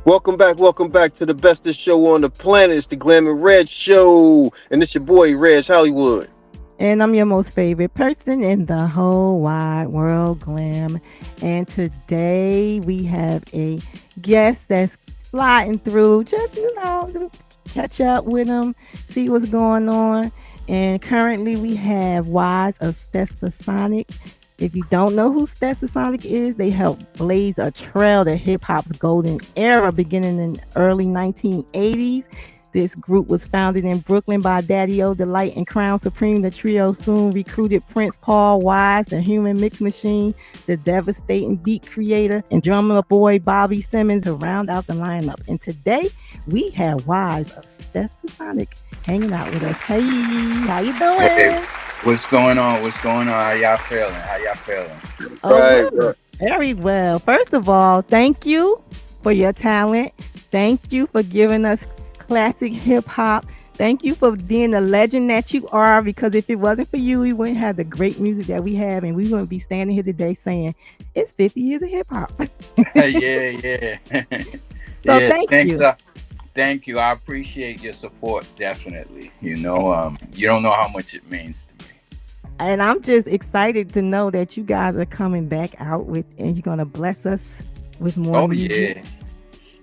Welcome back to the bestest show on the planet. It's the Glam and Red Show, and it's your boy Reg Hollywood. And I'm your most favorite person in the whole wide world, Glam. And today we have a guest that's sliding through, just, to catch up with him, see what's going on. And currently we have Wise of Stetsasonic. If you don't know who Stetsasonic is, they helped blaze a trail to hip hop's golden era beginning in early 1980s. This group was founded in Brooklyn by Daddy O Delight and Crown Supreme. The trio soon recruited Prince Paul Wise, the human mix machine, the devastating beat creator, and drummer boy Bobby Simmons to round out the lineup. And today we have Wise of Stetsasonic hanging out with us. Hey, how you Hey, doing? what's going on? What's going on? How y'all feeling? How y'all feeling? Oh, Right, well, right. very well. First of all, thank you for your talent. Thank you for giving us classic hip hop. Thank you for being the legend that you are. Because if it wasn't for you, we wouldn't have the great music that we have, and we wouldn't be standing here today saying it's 50 years of hip hop. Yeah, yeah, So yeah. thank Thanks. you. Thank you. I appreciate your support. Definitely. You don't know how much it means to me. And I'm just excited to know that you guys are coming back out with, and you're gonna bless us with more Oh music.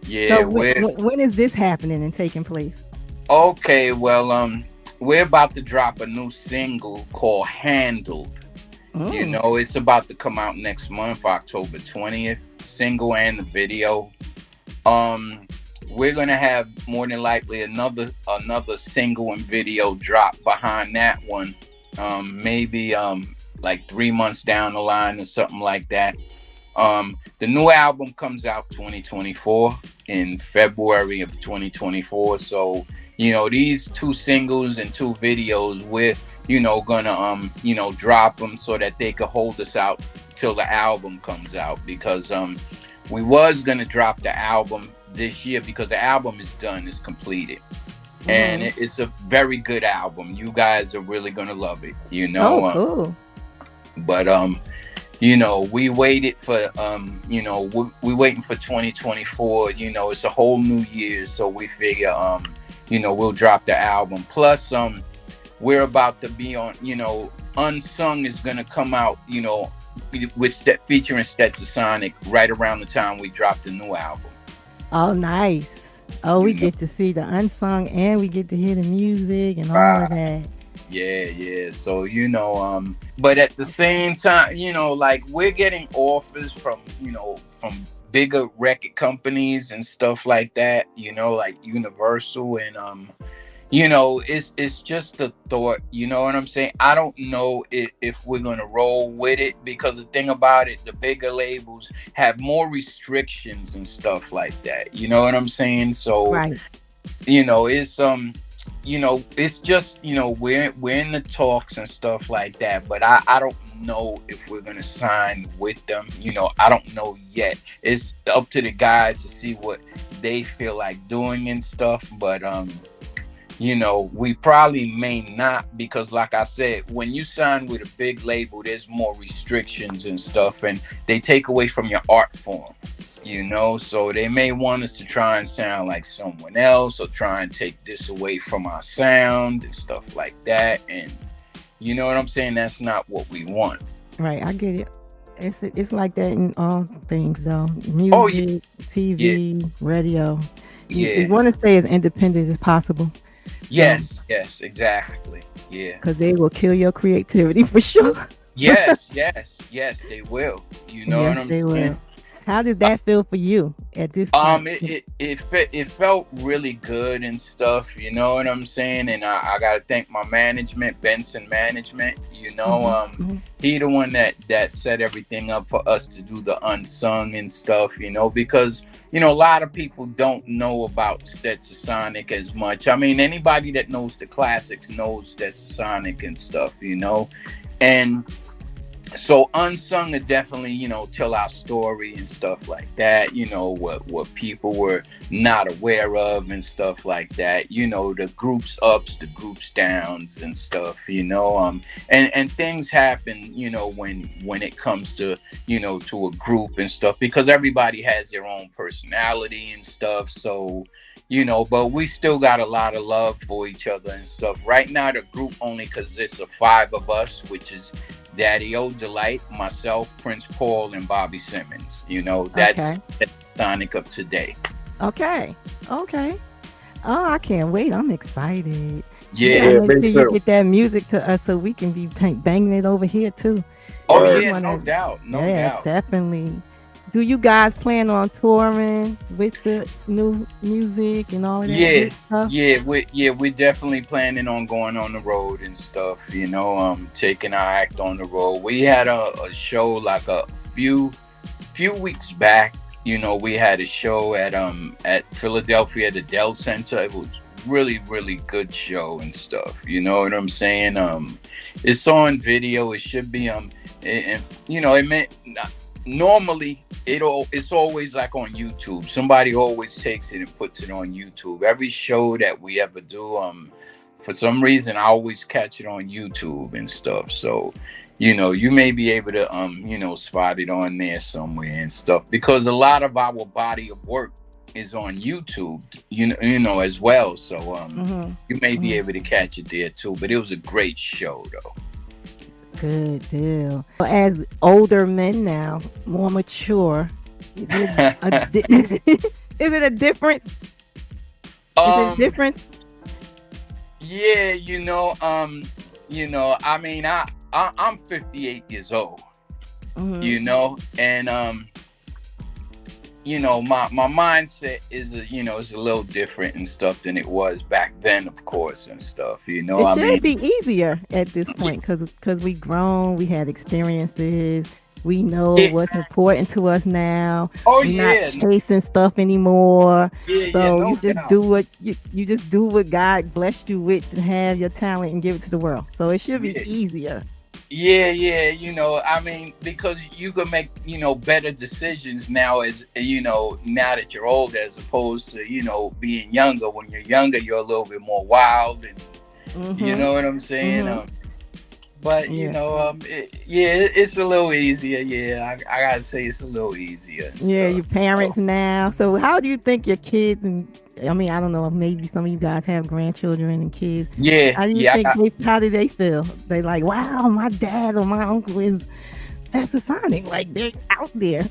yeah, So yeah. We're when is this happening and taking place? okay. Well, we're about to drop a new single called "Handled." Mm. It's about to come out next month, October 20th. Single and the video. Um, we're gonna have more than likely another single and video drop behind that one. Maybe like 3 months down the line or something like that. The new album comes out 2024 in February of 2024. So these two singles and two videos, we're gonna drop them so that they could hold us out till the album comes out, because we was gonna drop the album this year because the album is done, it's completed, and Hmm. it's a very good album. You guys are really gonna love it, Oh, cool. but we waited for we waiting for 2024. It's a whole new year, so we figure we'll drop the album. Plus we're about to be on, Unsung is gonna come out, featuring Stetsasonic right around the time we drop the new album. Oh, nice. Oh, we You know, get to see the unsung and we get to hear the music and all of right? that. Yeah, yeah. So but at the same time, like we're getting offers from bigger record companies and stuff like that. Like Universal, and it's just a thought. You know what I'm saying? I don't know if we're gonna roll with it, because the thing about it, the bigger labels have more restrictions and stuff like that. You know what I'm saying? So Right. it's just, we're in the talks and stuff like that, but I don't know if we're gonna sign with them. I don't know yet. It's up to the guys to see what they feel like doing and stuff, but we probably may not, because like I said, when you sign with a big label, there's more restrictions and stuff, and they take away from your art form. So they may want us to try and sound like someone else, or try and take this away from our sound and stuff like that. And you know what I'm saying? That's not what we want. Right. I get it. It's like that in all things though. Oh yeah, Music, yeah, TV, radio. You yeah. want to stay as independent as possible. So, Yes, yes, exactly. Yeah. because they will kill your creativity for sure. Yes, yes, yes, they will. You know Yes, what I'm they saying? will. How did that feel for you at this point? It felt really good and stuff. You know what I'm saying? And I gotta thank my management, Benson Management. Hmm. Hmm. He the one that set everything up for us to do the unsung and stuff. Because a lot of people don't know about Stetsasonic as much. I mean, anybody that knows the classics knows Stetsasonic and stuff. And So Unsung would definitely, tell our story and stuff like that, what people were not aware of and stuff like that, the groups ups, the groups downs and stuff, and things happen, when it comes to, to a group and stuff, because everybody has their own personality and stuff. So, but we still got a lot of love for each other and stuff. Right now, the group only consists of five of us, which is Daddy O Delight, myself, Prince Paul, and Bobby Simmons. That's Okay. Sonic of today. Okay. Okay. Oh, I can't wait. I'm excited. You gotta Yeah. Yeah, make me sure you too. get that music to us so we can be banging it over here too. Oh Yeah, we Word. yeah, no wanna. doubt, no Yeah, doubt. definitely. Do you guys plan on touring with the new music and all of that Yeah, good stuff? we're definitely planning on going on the road and stuff. Taking our act on the road. We had a show like a few weeks back. We had a show at Philadelphia, the Dell Center. It was really good show and stuff. You know what I'm saying? It's on video. It should be and it meant normally it's always like on YouTube. Somebody always takes it and puts it on YouTube. Every show that we ever do, for some reason I always catch it on YouTube and stuff. So, you may be able to spot it on there somewhere and stuff, because a lot of our body of work is on YouTube, as well. So Mhm. you may be Mhm. able to catch it there too. But it was a great show though. Good deal. As older men now, more mature, is it is it a difference? Is it a um difference? Yeah, I mean, I'm 58 years old, Mhm. and my mindset is a little different and stuff than it was back then, of course, and stuff. It I should mean, be easier at this point because we grown, we had experiences, we know yeah, what's important to us now. oh We're not yeah, chasing stuff anymore. yeah, So you no just doubt. do what you just do what God blessed you with to have your talent and give it to the world. So it should be Yeah, easier. yeah. I mean, because you can make better decisions now, as now that you're older, as opposed to being younger. When you're younger, you're a little bit more wild, and you Mhm. know what I'm saying. Mhm. But Yeah. it's a little easier. Yeah, I gotta say it's a little easier and Yeah, stuff. your parents now. So how do you think your kids and I mean, I don't know, maybe some of you guys have grandchildren and kids. Yeah, How do you yeah. think how do they feel? They like, wow, my dad or my uncle is Stetsasonic. Like they're out there.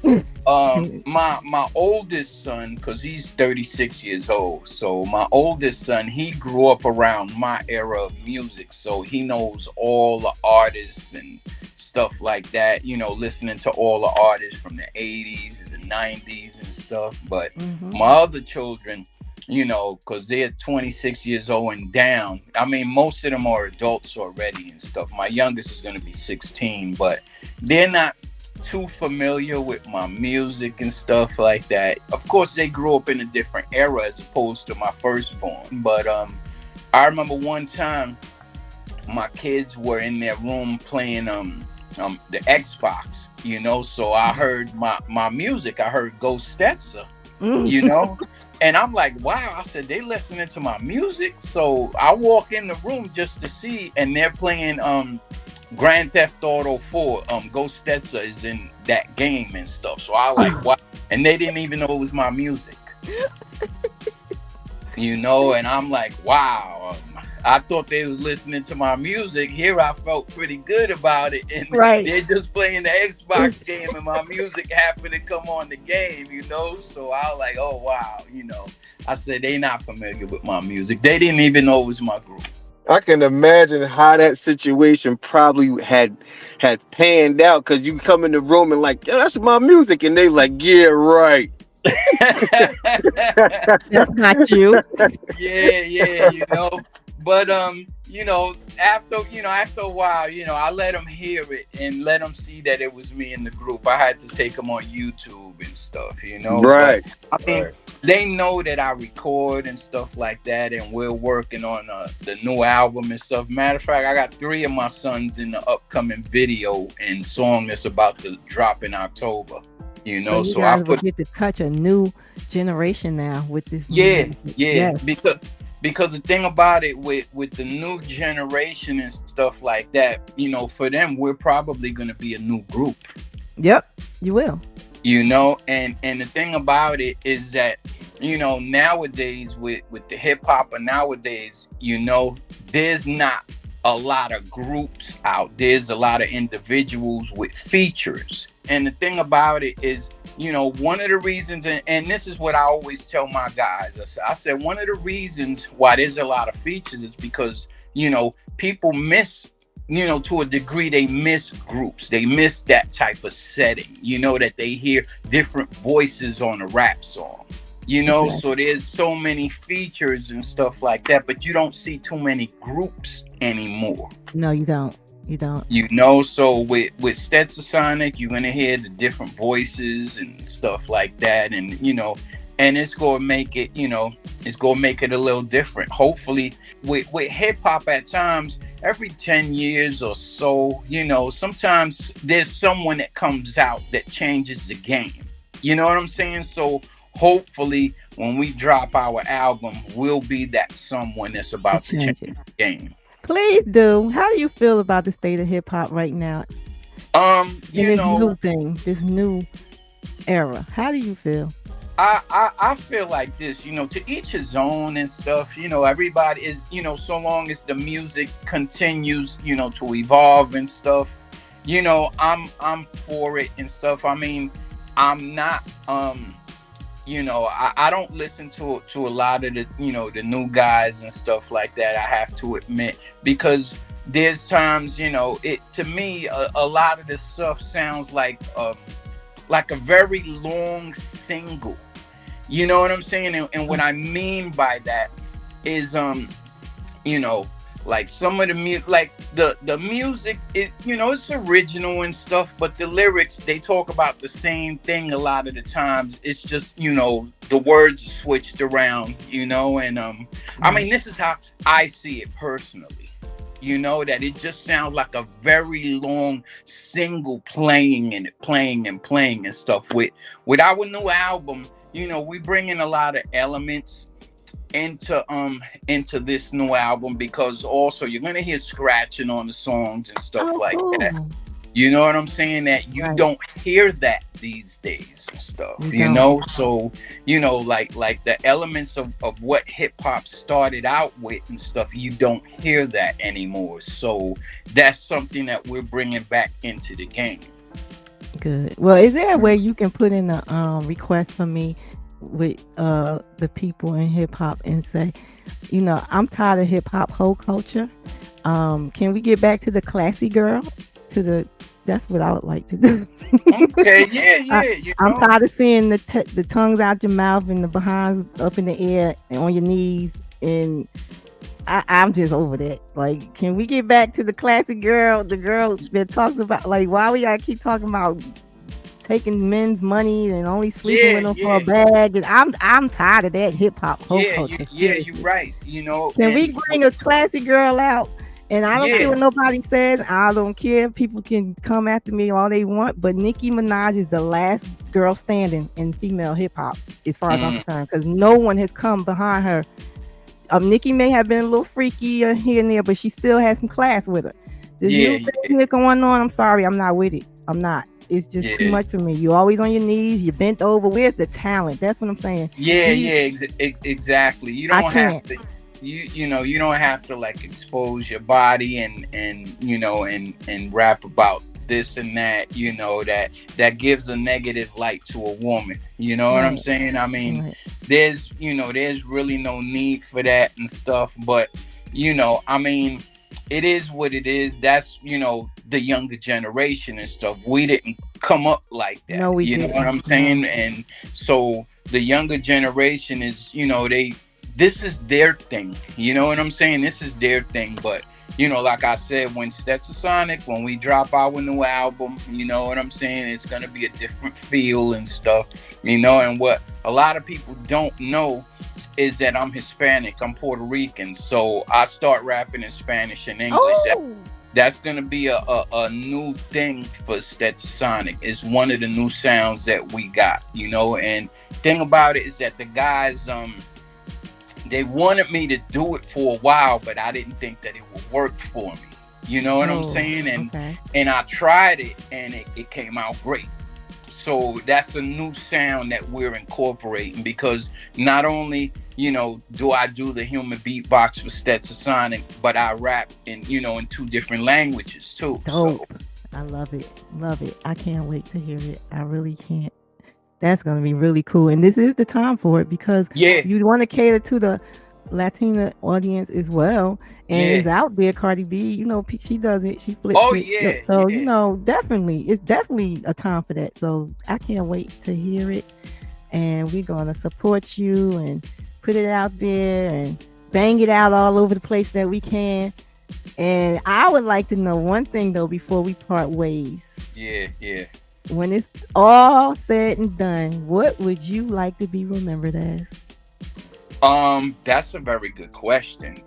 My oldest son, because he's 36 years old. So my oldest son, he grew up around my era of music, so he knows all the artists and stuff like that. Listening to all the artists from the 80s and the 90s and stuff. But Mhm. my other children, because they're 26 years old and down. I mean, most of them are adults already and stuff. My youngest is going to be 16, but they're not too familiar with my music and stuff like that. Of course, they grew up in a different era as opposed to my firstborn. But I remember one time my kids were in their room playing the Xbox. So I heard my music. I heard Ghost Stetzer. You Mhm. know, and I'm like, wow. I said they listening to my music. So I walk in the room just to see, and they're playing Grand Theft Auto 4. Ghost Stetzer is in that game and stuff. So I like what, and they didn't even know it was my music. And I'm like, wow. I thought they was listening to my music. Here I felt pretty good about it, and Right. they're just playing the Xbox game, and my music happened to come on the game. So I was like, oh wow. I said they not familiar with my music. They didn't even know it was my group. I can imagine how that situation probably had panned out because you come in the room and like, yeah, that's my music, and they like, yeah, right. That's not you. Yeah. But after a while, I let them hear it and let them see that it was me in the group. I had to take them on YouTube and stuff, you know. But Right. I mean, Right. they know that I record and stuff like that, and we're working on the new album and stuff. Matter of fact, I got 3 of my sons in the upcoming video and song that's about to drop in October. You So know, you so I guys will put get to touch a new generation now with this new yeah, music. yeah, Yes. because the thing about it with the new generation and stuff like that, you know, for them we're probably gonna be a new group, Yep. You will. you know. And the thing about it is that, you know, nowadays with the hip hop of nowadays, you know, there's not a lot of groups out, there's a lot of individuals with features. And the thing about it is, you know, one of the reasons, and this is what I always tell my guys, I said one of the reasons why there's a lot of features is because, you know, people miss, you know, to a degree, they miss groups. They miss that type of setting, you know, that they hear different voices on a rap song, you know. So Exactly. there's so many features and stuff like that, but you don't see too many groups anymore. No, you don't. You don't. You know, so with Stetsasonic, you're gonna hear the different voices and stuff like that, and you know, and it's gonna make it, you know, it's gonna make it a little different. Hopefully, with hip hop, at times, every 10 years or so, you know, sometimes there's someone that comes out that changes the game. You know what I'm saying? So hopefully, when we drop our album, we'll be that someone that's To about to change change it. the game. Please do. How do you feel about the state of hip hop right now in You this know, new thing, this new era? How do you feel? I feel like this, you know, to each his own and stuff. You know, everybody is, you know, so long as the music continues, you know, to evolve and stuff, you know, I'm for it and stuff. I mean, I'm not you know, I don't listen to a lot of the, you know, the new guys and stuff like that, I have to admit, because there's times, you know, it to me a lot of this stuff sounds like a very long single. You know what I'm saying? And what I mean by that is, you know, like some of the music, like the music, it, you know, it's original and stuff, but the lyrics, they talk about the same thing a lot of the times. It's just, you know, the words are switched around, you know, and I Right. mean, this is how I see it personally. You know, that it just sounds like a very long single playing and playing and playing and stuff. With our new album, you know, we bring in a lot of elements into this new album, because also you're gonna hear scratching on the songs and stuff Oh, like that. cool. You know what I'm saying? That you Right. don't hear that these days and stuff, You you don't. know? So, you know, like the elements of what hip hop started out with and stuff, you don't hear that anymore. So that's something that we're bringing back into the game. Good. Well, is there a way you can put in a request for me with the people in hip hop and say, you know, I'm tired of hip hop whole culture. Can we get back to the classy girl? To the That's what I would like to do. Okay, yeah, I, yeah, you I'm know. tired of seeing the tongues out your mouth and the behinds up in the air and on your knees, and I'm just over that. Like, can we get back to the classy girl, the girl that talks about, like, why we gotta keep talking about taking men's money and only sleeping Yeah, with them for a yeah, bag? And I'm tired of that hip hop whole culture. yeah, you're Seriously. right. You know, Can we bring a classy girl out? And I don't care yeah, what nobody says. I don't care. People can come after me all they want. But Nicki Minaj is the last girl standing in female hip hop, as far as I'm mm, concerned, because no one has come behind her. Nicki may have been a little freaky here and there, but she still has some class with her. This yeah, new thing that's going on, I'm sorry, I'm not with it. I'm not. It's just too yeah. much for me. You're always on your knees. You're bent over. Where's the talent? That's what I'm saying. Yeah, These, yeah, exactly. You I don't have can't. to, you know, you don't have to like expose your body and you know and rap about this and that, you know, that gives a negative light to a woman. You know what I'm Right. saying? I mean, Right. there's, you know, there's really no need for that and stuff, but you know, I mean, it is what it is. That's, you know, the younger generation and stuff. We didn't come up like that. No, we You know what didn't. I'm No. saying? And so the younger generation is, you know, this is their thing. You know what I'm saying? This is their thing. But like I said, when Stetsasonic, when we drop our new album, you know what I'm saying? It's gonna be a different feel and stuff, and what a lot of people don't know is that I'm Hispanic, I'm Puerto Rican, so I start rapping in Spanish and English. Oh, That's gonna be a new thing for Stetsasonic. It's one of the new sounds that we got, and thing about it is that the guys they wanted me to do it for a while, but I didn't think that it would work for me. You know what I'm oh, saying? okay. And I tried it, and it came out great. So that's a new sound that we're incorporating, because not only do I do the human beatbox for Stetsasonic, but I rap in two different languages too. So Dope. I love it. Love it. I can't wait to hear it. I really can't. That's going to be really cool. And this is the time for it because yeah, you want to cater to the Latina audience as well. And yeah. it's out there, Cardi B. She does it. She flips Oh it. yeah, So, yeah. definitely, it's definitely a time for that. So I can't wait to hear it. And we're going to support you and put it out there and bang it out all over the place that we can. And I would like to know one thing, though, before we part ways. Yeah, yeah. When it's all said and done, what would you like to be remembered as? That's a very good question.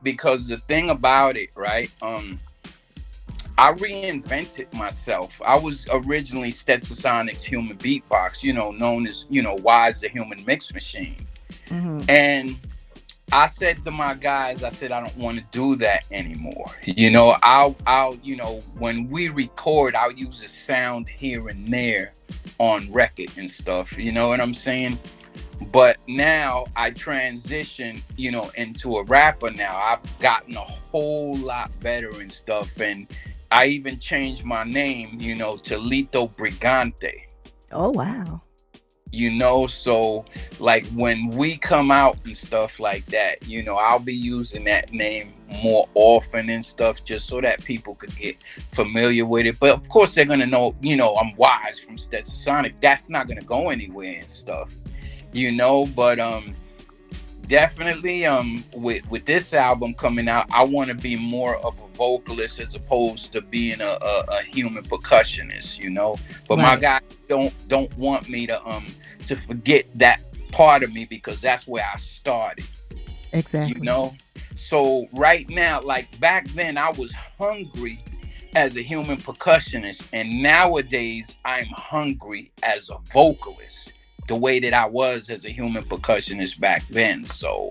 Because the thing about it, right? I reinvented myself. I was originally Stetsasonics Human Beatbox, known as, Wise the Human Mix Machine. Mm-hmm. And I said to my guys, I said, I don't want to do that anymore. I'll, when we record, I'll use a sound here and there on record and stuff. You know what I'm saying? But now I transition, into a rapper now. I've gotten a whole lot better and stuff. And I even changed my name, to Lito Brigante. Oh, wow. So like when we come out and stuff like that, I'll be using that name more often and stuff, just so that people could get familiar with it. But of course they're gonna know, I'm Wise from Stetsasonic. That's not gonna go anywhere and stuff, but definitely with this album coming out, I want to be more of a vocalist as opposed to being a human percussionist, but my Right. guys don't want me to forget that part of me, because that's where I started, Exactly. so right now, like back then I was hungry as a human percussionist, and nowadays I'm hungry as a vocalist, the way that I was as a human percussionist back then. So,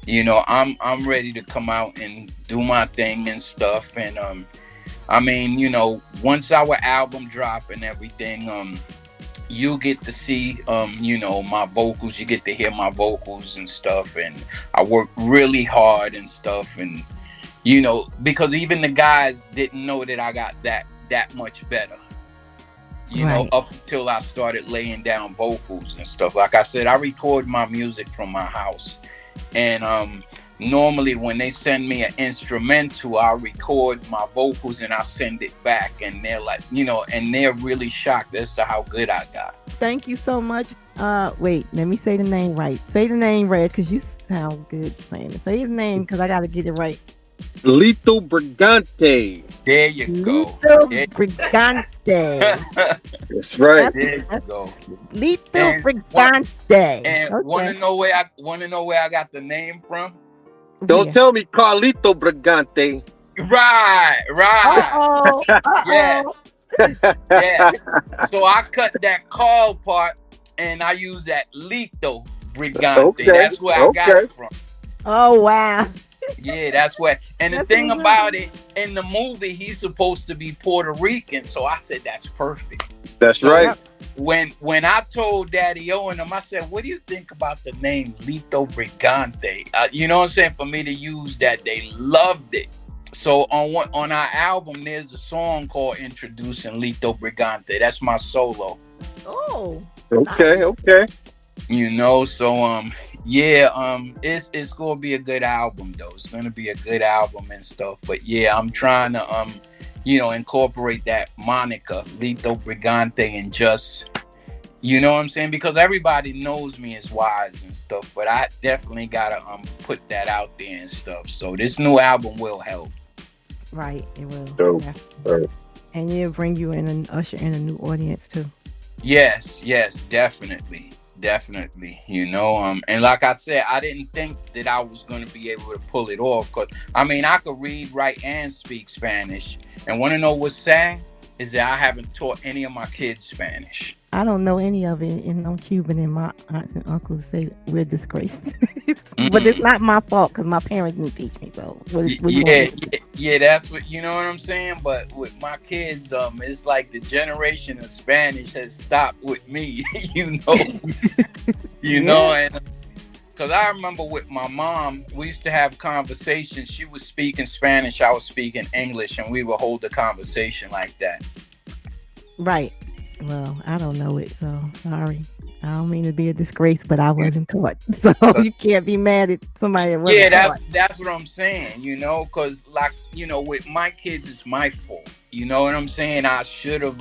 I'm ready to come out and do my thing and stuff. And I mean, once our album drop and everything, you get to see my vocals, you get to hear my vocals and stuff. And I work really hard and stuff, and because even the guys didn't know that I got that much better. Right. Up until I started laying down vocals and stuff. Like I said, I record my music from my house. And normally when they send me an instrumental, I'll record my vocals and I'll send it back. And they're like, and they're really shocked as to how good I got. Thank you so much. Wait, let me say the name right. Say the name right, because you sound good saying it. Say his name, because I got to get it right. Lito Brigante. There you go. Lito Brigante. That's right. There you go. Lito Brigante. And Okay. want to know where I got the name from? Don't Yeah. tell me Carlito Brigante. Right. Uh-oh. Yes. Uh-oh. Yes. So I cut that call part and I use that Lito Brigante. Okay, That's where I got it from. Oh, wow. Yeah, that's where. And the That's thing what's about up. it, in the movie, he's supposed to be Puerto Rican. So I said, that's perfect. That's So right. when I told Daddy O and them, I said, what do you think about the name Lito Brigante? You know what I'm saying? For me to use that, they loved it. So on our album, there's a song called Introducing Lito Brigante. That's my solo. Oh. Okay, okay. So it's gonna be a good album though. It's gonna be a good album and stuff. But yeah, I'm trying to incorporate that moniker Lito Brigante and just You know what I'm saying? Because everybody knows me as Wise and stuff, but I definitely gotta put that out there and stuff. So this new album will help. Right, it will. Dope. Yeah. Dope. And it'll bring you in and usher in a new audience too. Yes, yes, definitely. Definitely. And like I said, I didn't think that I was gonna be able to pull it off because I mean I could read, write, and speak Spanish. And wanna know what's sad? Is that I haven't taught any of my kids Spanish. I don't know any of it, and I'm Cuban, and my aunts and uncles say we're disgraced. But it's Mm. not my fault because my parents didn't teach me. So what you want me Yeah, to do? yeah, that's what you know what I'm saying. But with my kids, it's like the generation of Spanish has stopped with me. you know, Yeah. and because I remember with my mom, we used to have conversations. She was speaking Spanish, I was speaking English, and we would hold the conversation like that. Right. Well, I don't know it, so sorry. I don't mean to be a disgrace, but I wasn't taught. So you can't be mad at somebody that Yeah, wasn't that's taught. that's what I'm saying, because like, with my kids, it's my fault. You know what I'm saying? I should have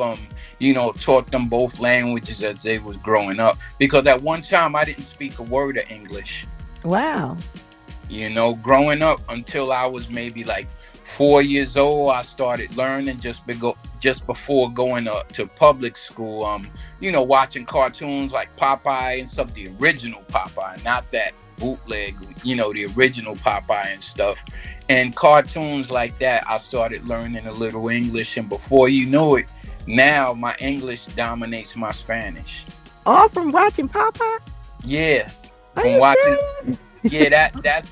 taught them both languages as they was growing up. Because at one time I didn't speak a word of English. Wow. Growing up until I was maybe like 4 years old, I started learning just before going to public school. Watching cartoons like Popeye and stuff, the original Popeye, not that bootleg. The original Popeye and stuff, and cartoons like that. I started learning a little English, and before you know it, now my English dominates my Spanish. All from watching Papa? Yeah, Are from you watching. serious? Yeah,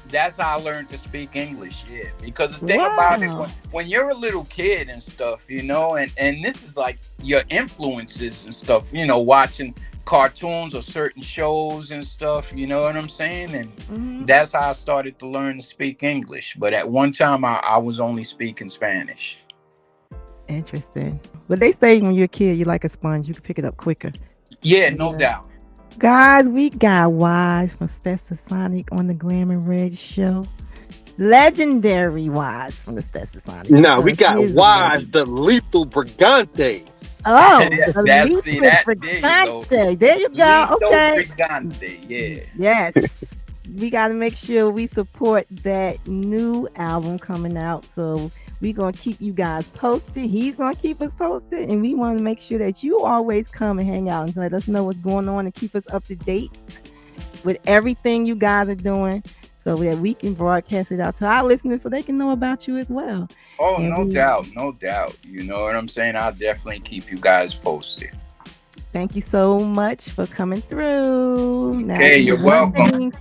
that's how I learned to speak English. Yeah, because the thing about it, Wow. when you're a little kid and stuff, and this is like your influences and stuff, watching cartoons or certain shows and stuff. You know what I'm saying? And Hmm. that's how I started to learn to speak English. But at one time, I was only speaking Spanish. Interesting. But they say when you're a kid, you're like a sponge. You can pick it up quicker. Yeah, no Yeah. doubt. Guys, we got Wise from Stetsasonic on the Glam and Red show. Legendary Wise from the Stetsasonic Now we because he got is a Wise legend. the Lethal Brigante. Oh, the That's see Lito that. There you go. Brigante. There you go. Lito Okay. Brigante. Yeah. Yes. We got to make sure we support that new album coming out. So we're going to keep you guys posted. He's going to keep us posted. And we want to make sure that you always come and hang out and let us know what's going on and keep us up to date with everything you guys are doing so that we can broadcast it out to our listeners so they can know about you as well. Oh, And no we doubt, no doubt. You know what I'm saying? I'll definitely keep you guys posted. thank you so much for coming through. Now, Okay, if you you're want welcome. things